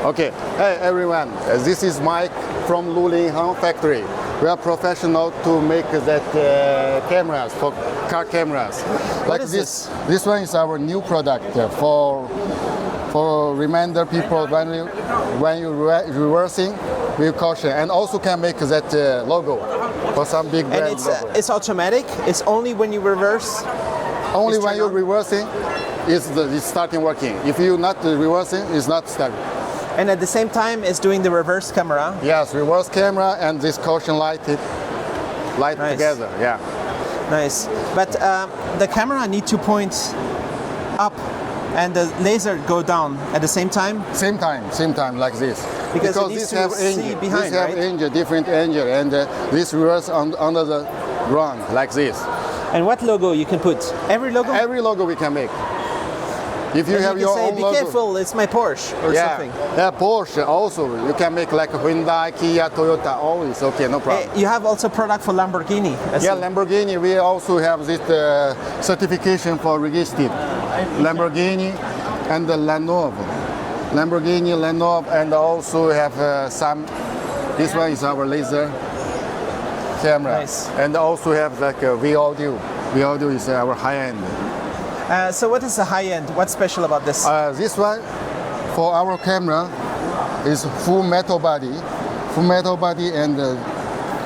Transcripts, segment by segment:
Okay, hey everyone, this is Mike from Lulinghang factory. We are professional to make that cameras, for car cameras. What is this? This one is our new product for reminder people when you reversing, we caution, and also can make that logo for some big brand. And it's automatic. It's only when you reverse. Only when you're reversing, it's starting working. If you're not reversing, it's not starting. And at the same time, it's doing the reverse camera. Yes, reverse camera and this caution light nice. Together. Yeah. Nice. But the camera need to point up, and the laser go down at the same time. Same time, like this. Because it needs to see behind, this have right? engine, different engine, and this reverse under the ground, like this. And what logo you can put? Every logo? Every logo we can make. If you have your own be logo. careful, it's my Porsche or something. Yeah, Porsche also. You can make like Hyundai, Kia, Toyota, always okay, no problem. You have also product for Lamborghini. Yeah, Lamborghini, we also have this certification for registered. Lamborghini and the Lenovo. Lamborghini, Lenovo, and also have some, this one is our laser camera. Nice. And also have like a V-Audio. V-Audio is our high-end. So what is the high end? What's special about this? This one for our camera is full metal body, and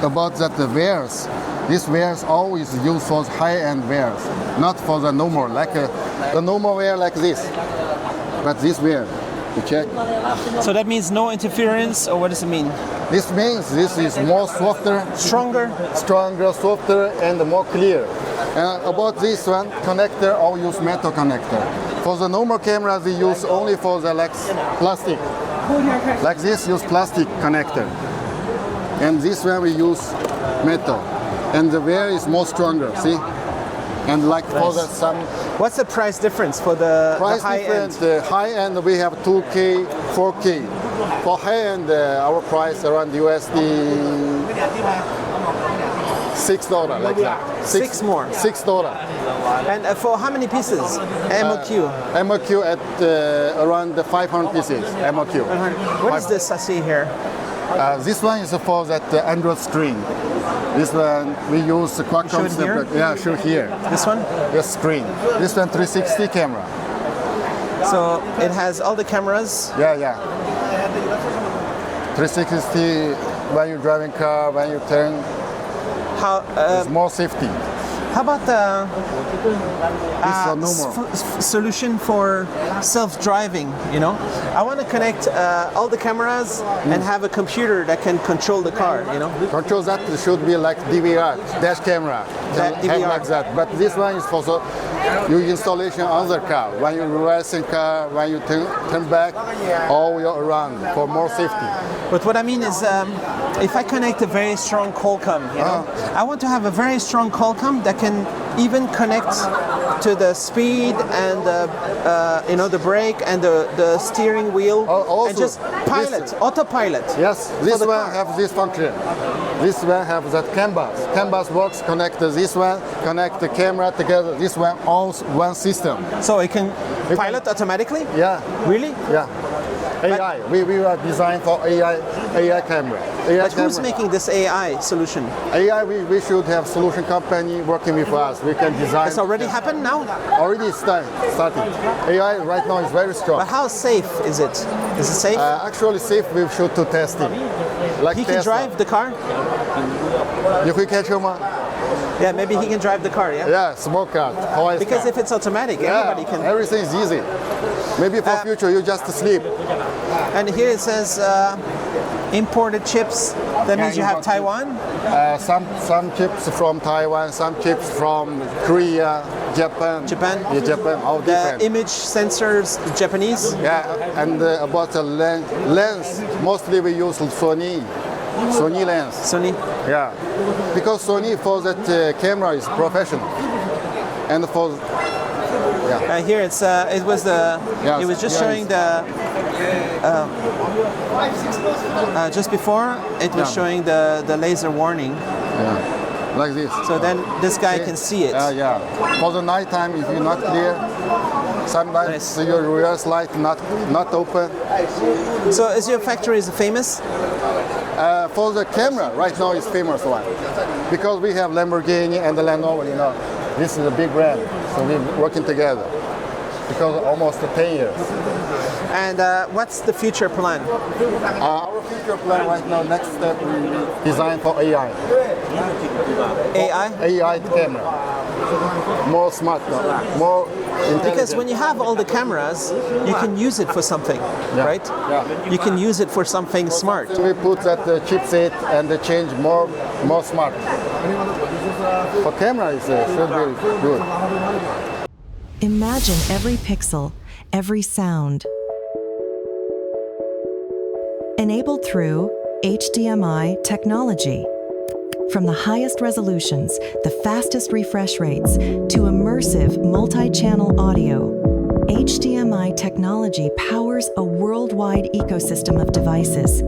about that the wears. This wears always used for high-end wears, not for the normal, like the normal wear like this. But this wear, you check. So that means no interference, or what does it mean? This means this is more softer, Stronger, softer, and more clear. About this one, connector, all use metal connector. For the normal cameras, we use only for the like plastic. Like this, use plastic connector. And this one we use metal. And the wear is more stronger, see? And like for the some... What's the price difference for the high end? The high end we have 2K, 4K. For high end, our price around USD $6, like that. Six more. $6. And for how many pieces? MOQ. MOQ at around 500 pieces. MOQ. What is this I see here? This one is for that Android screen. This one we use Qualcomm. Show it here? Yeah, show here. This one? This screen. This one 360 camera. So it has all the cameras. Yeah. 360 when you're driving car, when you turn. How? It's more safety. How about the normal. solution for self-driving? You know, I want to connect all the cameras and have a computer that can control the car. You know, Control that should be like DVR, dash camera. That Have DVR. like that. But this one is for your installation on the car. When you reverse in car, when you turn back, all your around for more safety. but what I mean is, if I connect a very strong Qualcomm, you know, I want to have a very strong Qualcomm that can even connect to the speed and the brake and the steering wheel Also, and just autopilot. Yes, this the one car. have this function. This one have that canvas. Canvas works, connect this one, connect the camera together. This one, all one system. So it can pilot automatically? Yeah, Really? yeah. AI. We are designed for AI camera. But who's making this AI solution? AI, we should have solution company working with us. We can design. It's already happened now? Already started. AI right now is very strong. But how safe is it? Is it safe? Actually, safe. We should to test it. Like He can Tesla. drive the car? 你会开车吗？ Yeah, maybe he can drive the car, yeah? Yeah, small car, Hawaii's Because car. if it's automatic, Yeah, everybody can. everything is easy. Maybe for future you just sleep. And here it says imported chips. That means you have imported. Taiwan? Some chips from Taiwan, some chips from Korea, Japan. Yeah, Japan, all The different. image sensors, Japanese? Yeah, and about the lens, mostly we use Sony lens. Sony? Yeah, because Sony for that camera is professional, and for Here it's it was just showing the just before it was showing the laser warning. yeah, like this. So then this guy can see it. Yeah. For the night time, if you're not clear, Sometimes Nice. your rear light not open. So is your factory famous? For the camera, right now is famous one. Because we have Lamborghini and the Land Rover, you know. This is a big brand, so we're working together. Because almost 10 years. And what's the future plan? Our future plan right now, next step, we design for AI. AI? AI camera. More smart, more intelligent. Because when you have all the cameras, you can use it for something, right? Yeah. You can use it for something smart. We put that chipset and the change more smart. For camera, it should be good. Imagine every pixel, every sound. Enabled through HDMI technology. From the highest resolutions, the fastest refresh rates, to immersive multi-channel audio, HDMI technology powers a worldwide ecosystem of devices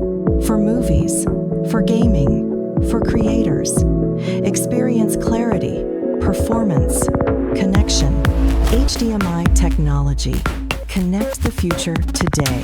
for movies, for gaming, for creators. Experience clarity, performance, connection. HDMI technology. Connect the future today.